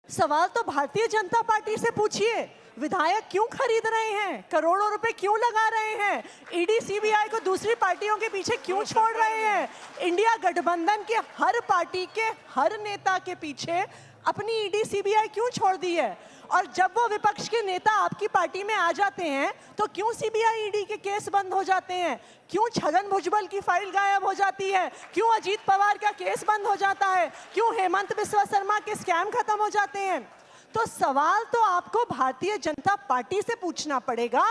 सवाल तो भारतीय जनता पार्टी से पूछिए, विधायक क्यों खरीद रहे हैं, करोड़ों रुपए क्यों लगा रहे हैं, ईडी सीबीआई को दूसरी पार्टियों के पीछे क्यों छोड़ रहे हैं। इंडिया गठबंधन के हर पार्टी के हर नेता के पीछे अपनी ईडी सीबीआई क्यों छोड़ दी है, और जब वो विपक्ष के नेता आपकी पार्टी में आ जाते हैं तो क्यों सीबीआई ईडी के केस बंद हो जाते हैं, क्यों छगन भुजबल की फाइल गायब हो जाती है, क्यों अजीत पवार का केस बंद हो जाता है, क्यों हेमंत बिस्वा शर्मा के स्कैम खत्म हो जाते हैं। तो सवाल तो आपको भारतीय जनता पार्टी से पूछना पड़ेगा।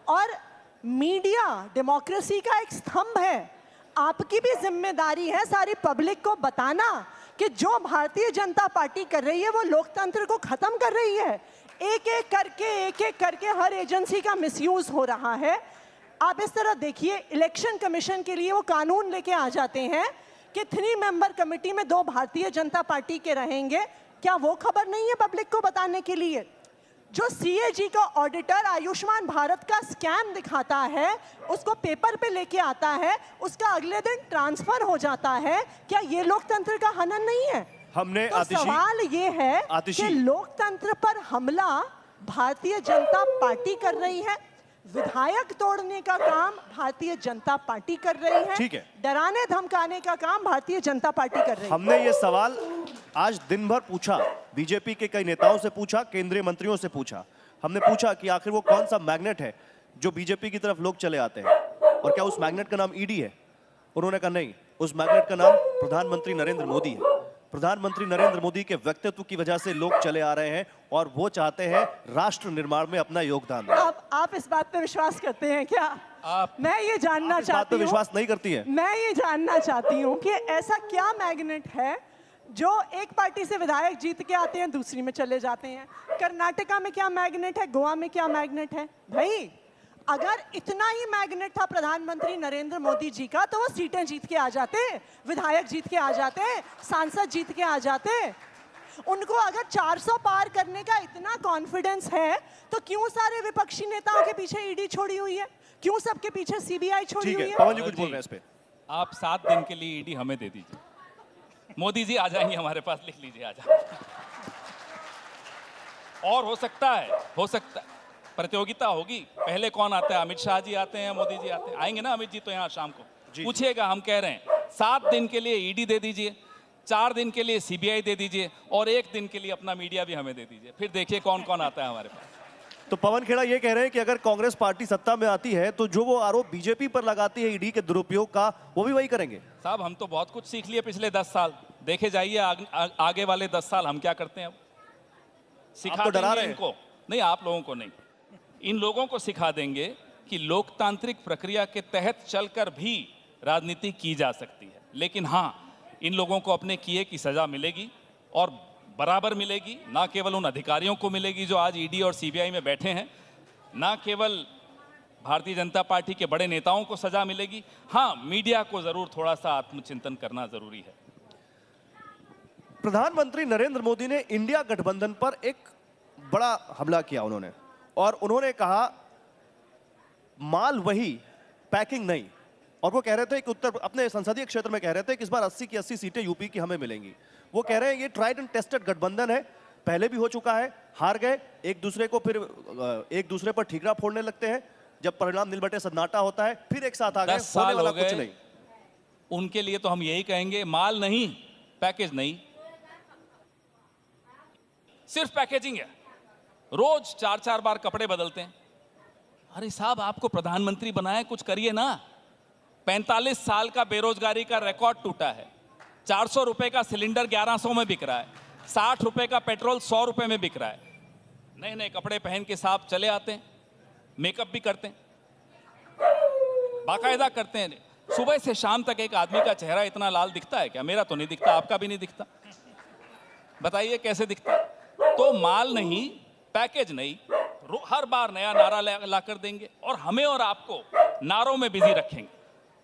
और मीडिया डेमोक्रेसी का एक स्तंभ है, आपकी भी जिम्मेदारी है सारी पब्लिक को बताना कि जो भारतीय जनता पार्टी कर रही है वो लोकतंत्र को खत्म कर रही है। एक एक करके हर एजेंसी का मिसयूज हो रहा है। आप इस तरह देखिए, इलेक्शन कमीशन के लिए वो कानून लेके आ जाते हैं कि 3 मेंबर कमेटी में 2 भारतीय जनता पार्टी के रहेंगे। क्या वो खबर नहीं है पब्लिक को बताने के लिए? जो सीएजी का ऑडिटर आयुष्मान भारत का स्कैम दिखाता है, उसको पेपर पे लेके आता है, उसका अगले दिन ट्रांसफर हो जाता है, क्या ये लोकतंत्र का हनन नहीं है? हमने तो सवाल ये है कि लोकतंत्र पर हमला भारतीय जनता पार्टी कर रही है, विधायक तोड़ने का काम भारतीय जनता पार्टी कर रही है, ठीक है, डराने धमकाने का काम भारतीय जनता पार्टी कर रही है। हमने ये सवाल आज दिन भर पूछा, बीजेपी के कई नेताओं से पूछा, केंद्रीय मंत्रियों से पूछा। हमने पूछा कि आखिर वो कौन सा मैग्नेट है जो बीजेपी की तरफ लोग चले आते हैं, और क्या उस मैग्नेट का नाम ईडी है? उन्होंने कहा नहीं, उस मैग्नेट का नाम प्रधानमंत्री नरेंद्र मोदी है। प्रधानमंत्री नरेंद्र मोदी के व्यक्तित्व की वजह से लोग चले आ रहे हैं और वो चाहते हैं राष्ट्र निर्माण में अपना योगदान दें। आप इस बात पे विश्वास करते हैं क्या? मैं ये जानना चाहती हूँ। विश्वास नहीं करती है? मैं ये जानना चाहती हूँ कि ऐसा क्या मैग्नेट है जो एक पार्टी से विधायक जीत के आते हैं दूसरी में चले जाते हैं। कर्नाटका में क्या मैग्नेट है, गोवा में क्या मैग्नेट है? भाई अगर इतना ही मैग्नेट था प्रधानमंत्री नरेंद्र मोदी जी का तो वो सीटें जीत के आ जाते, विधायक जीत के आ जाते, सांसद जीत के आ जाते। उनको अगर 400 पार करने का इतना कॉन्फिडेंस है तो क्यों सारे विपक्षी नेताओं के पीछे ईडी छोड़ी हुई है, क्यों सबके पीछे सीबीआई छोड़ी हुई है? पवन जी कुछ बोल रहे हैं इस पे। आप 7 दिन के लिए ईडी हमें दे दीजिए, मोदी जी आ जाएंगे हमारे पास, लिख लीजिए आ जाए। और हो सकता है प्रतियोगिता होगी, पहले कौन आता है, अमित शाह जी आते हैं, मोदी जी आते हैं, आएंगे ना अमित जी तो यहाँ शाम को पूछिएगा। हम कह रहे हैं 7 दिन के लिए ईडी दे दीजिए, 4 दिन के लिए सीबीआई दे दीजिए, और 1 दिन के लिए अपना मीडिया भी हमें दे दीजिए, फिर देखिए कौन कौन आता है हमारे पास। तो पवन खेड़ा ये कह रहे हैं कि अगर कांग्रेस पार्टी सत्ता में आती है तो जो वो आरोप बीजेपी पर लगाती है ईडी के दुरुपयोग का, वो भी वही करेंगे। साहब हम तो बहुत कुछ सीख लिए पिछले 10 साल, देखे जाइए आगे वाले 10 साल हम क्या करते हैं। अब सिखा देंगे इनको, नहीं आप लोगों को नहीं, इन लोगों को सिखा देंगे कि लोकतांत्रिक प्रक्रिया के तहत चलकर भी राजनीति की जा सकती है। लेकिन हाँ, इन लोगों को अपने किए की सजा मिलेगी और बराबर मिलेगी, ना केवल उन अधिकारियों को मिलेगी जो आज ईडी और सीबीआई में बैठे हैं, ना केवल भारतीय जनता पार्टी के बड़े नेताओं को सजा मिलेगी। हाँ, मीडिया को जरूर थोड़ा सा आत्मचिंतन करना जरूरी है। प्रधानमंत्री नरेंद्र मोदी ने इंडिया गठबंधन पर एक बड़ा हमला किया उन्होंने, और उन्होंने कहा माल वही, पैकिंग नहीं। और वो कह रहे थे कि उत्तर अपने संसदीय क्षेत्र में कह रहे थे कि इस बार 80 की 80 सीटें यूपी की हमें मिलेंगी। वो कह रहे हैं ये ट्राइड एंड टेस्टेड गठबंधन है, पहले भी हो चुका है, हार गए, एक दूसरे पर ठीकरा फोड़ने लगते हैं, जब परिणाम निलबटे सन्नाटा होता है, फिर एक साथ आ गए, होने वाला कुछ नहीं। उनके लिए तो हम यही कहेंगे, माल नहीं, पैकेज नहीं, सिर्फ पैकेजिंग है। रोज 4-4 बार कपड़े बदलते हैं। अरे साहब आपको प्रधानमंत्री बनाए, कुछ करिए ना। 45 साल का बेरोजगारी का रिकॉर्ड टूटा है। 400 रुपए का सिलेंडर 1100 में बिक रहा है, 60 रुपए का पेट्रोल 100 रुपए में बिक रहा है। नए नए कपड़े पहन के साहब चले आते हैं, मेकअप भी करते हैं, बाकायदा करते हैं। सुबह से शाम तक एक आदमी का चेहरा इतना लाल दिखता है क्या? मेरा तो नहीं दिखता, आपका भी नहीं दिखता, बताइए कैसे दिखता? तो माल नहीं, पैकेज नहीं, हर बार नया नारा ला कर देंगे और हमें और आपको नारों में बिजी रखेंगे,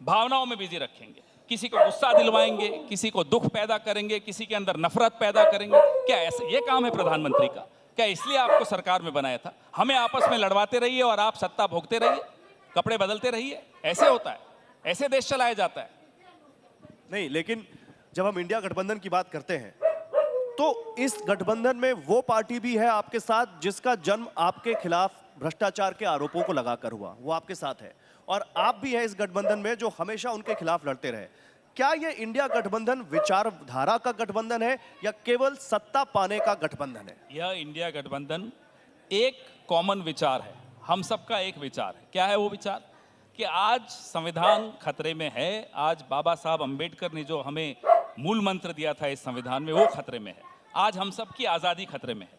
भावनाओं में बिजी रखेंगे। किसी को गुस्सा दिलवाएंगे, किसी को दुख पैदा करेंगे, किसी के अंदर नफरत पैदा करेंगे। क्या ऐसे ये काम है प्रधानमंत्री का? क्या इसलिए आपको सरकार में बनाया था? हमें आपस में लड़वाते रहिए और आप सत्ता भोगते रहिए, कपड़े बदलते रहिए? ऐसे होता है? ऐसे देश चलाया जाता है? नहीं, लेकिन जब हम इंडिया गठबंधन की बात करते हैं तो इस गठबंधन में वो पार्टी भी है आपके साथ जिसका जन्म आपके खिलाफ भ्रष्टाचार के आरोपों को लगाकर हुआ, वो आपके साथ है, और आप भी हैं इस गठबंधन में जो हमेशा उनके खिलाफ लड़ते रहे। क्या ये इंडिया गठबंधन विचारधारा का गठबंधन है या केवल सत्ता पाने का गठबंधन है? यह इंडिया गठबंधन एक कॉमन विचार है, हम सबका एक विचार है। क्या है वो विचार? कि आज संविधान खतरे में है, आज बाबा साहब अंबेडकर ने जो हमें मूल मंत्र दिया था इस संविधान में वो खतरे में है, आज हम सबकी आज़ादी खतरे में है।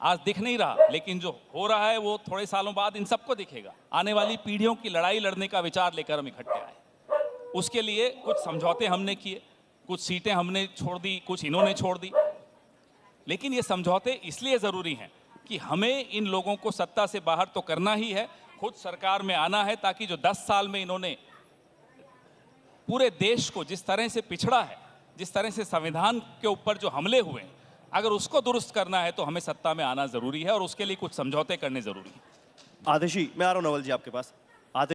आज दिख नहीं रहा, लेकिन जो हो रहा है वो थोड़े सालों बाद इन सबको दिखेगा। आने वाली पीढ़ियों की लड़ाई लड़ने का विचार लेकर हम इकट्ठे आए। उसके लिए कुछ समझौते हमने किए, कुछ सीटें हमने छोड़ दी, कुछ इन्होंने छोड़ दी, लेकिन ये समझौते इसलिए ज़रूरी हैं कि हमें इन लोगों को सत्ता से बाहर तो करना ही है, खुद सरकार में आना है, ताकि जो 10 साल में इन्होंने पूरे देश को जिस तरह से पिछड़ा है, जिस तरह से संविधान के ऊपर जो हमले हुए हैं, अगर उसको दुरुस्त करना है तो हमें सत्ता में आना जरूरी है और उसके लिए कुछ समझौते करने जरूरी है। आतिशी, मैं आ रहा हूं नवल जी आपके पास।